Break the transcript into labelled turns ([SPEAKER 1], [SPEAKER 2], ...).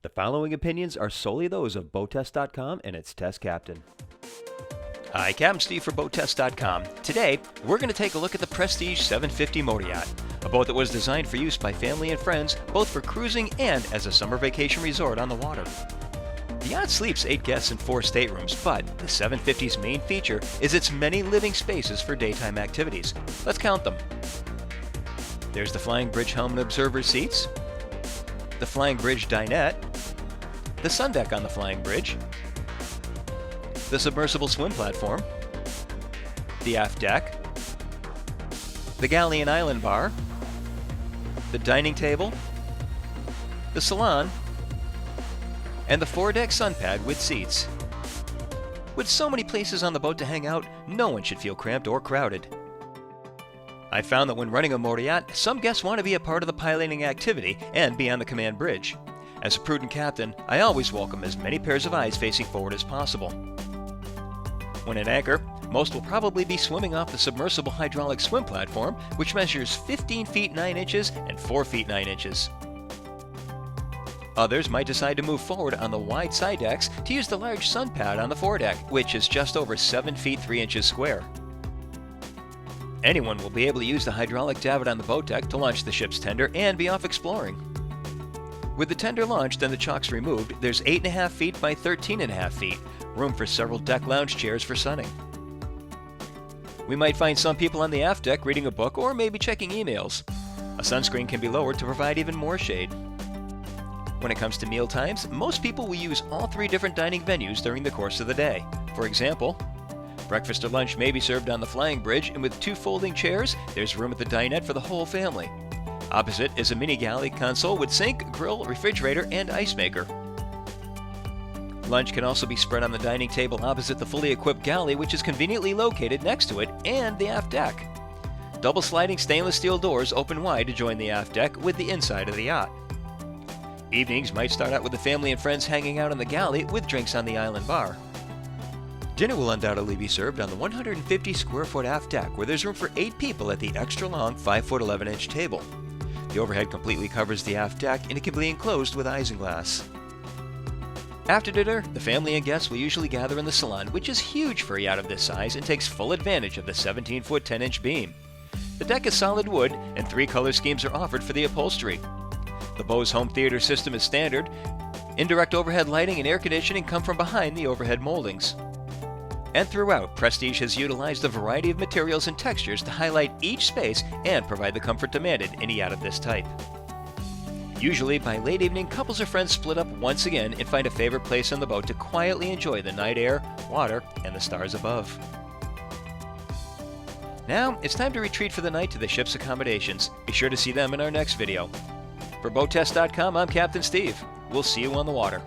[SPEAKER 1] The following opinions are solely those of BoatTest.com and its test captain.
[SPEAKER 2] Hi, Captain Steve for BoatTest.com. Today, we're going to take a look at the Prestige 750 Motor Yacht, a boat that was designed for use by family and friends, both for cruising and as a summer vacation resort on the water. The yacht sleeps 8 guests in 4 staterooms, but the 750's main feature is its many living spaces for daytime activities. Let's count them. There's the Flying Bridge helmet observer seats, the Flying Bridge dinette, the sun deck on the Flying Bridge, the submersible swim platform, the aft deck, the galley and island bar, the dining table, the salon, and the foredeck sun pad with seats. With so many places on the boat to hang out, no one should feel cramped or crowded. I found that when running a motor yacht, some guests want to be a part of the piloting activity and be on the command bridge. As a prudent captain, I always welcome as many pairs of eyes facing forward as possible. When at anchor, most will probably be swimming off the submersible hydraulic swim platform, which measures 15 feet 9 inches and 4 feet 9 inches. Others might decide to move forward on the wide side decks to use the large sun pad on the foredeck, which is just over 7 feet 3 inches square. Anyone will be able to use the hydraulic davit on the boat deck to launch the ship's tender and be off exploring. With the tender launched and the chocks removed, there's 8.5 feet by 13.5 feet, room for several deck lounge chairs for sunning. We might find some people on the aft deck reading a book or maybe checking emails. A sunscreen can be lowered to provide even more shade. When it comes to meal times, most people will use all 3 different dining venues during the course of the day. For example, breakfast or lunch may be served on the Flying Bridge, and with 2 folding chairs, there's room at the dinette for the whole family. Opposite is a mini galley console with sink, grill, refrigerator, and ice maker. Lunch can also be spread on the dining table opposite the fully equipped galley, which is conveniently located next to it, and the aft deck. Double sliding stainless steel doors open wide to join the aft deck with the inside of the yacht. Evenings might start out with the family and friends hanging out on the galley with drinks on the island bar. Dinner will undoubtedly be served on the 150 square foot aft deck, where there's room for 8 people at the extra long 5 foot 11 inch table. The overhead completely covers the aft deck and it can be enclosed with isinglass. After dinner, the family and guests will usually gather in the salon, which is huge for a yacht of this size and takes full advantage of the 17 foot 10 inch beam. The deck is solid wood and 3 color schemes are offered for the upholstery. The Bose home theater system is standard. Indirect overhead lighting and air conditioning come from behind the overhead moldings. And throughout, Prestige has utilized a variety of materials and textures to highlight each space and provide the comfort demanded in a yacht of this type. Usually, by late evening, couples or friends split up once again and find a favorite place on the boat to quietly enjoy the night air, water, and the stars above. Now, it's time to retreat for the night to the ship's accommodations. Be sure to see them in our next video. For BoatTest.com, I'm Captain Steve. We'll see you on the water.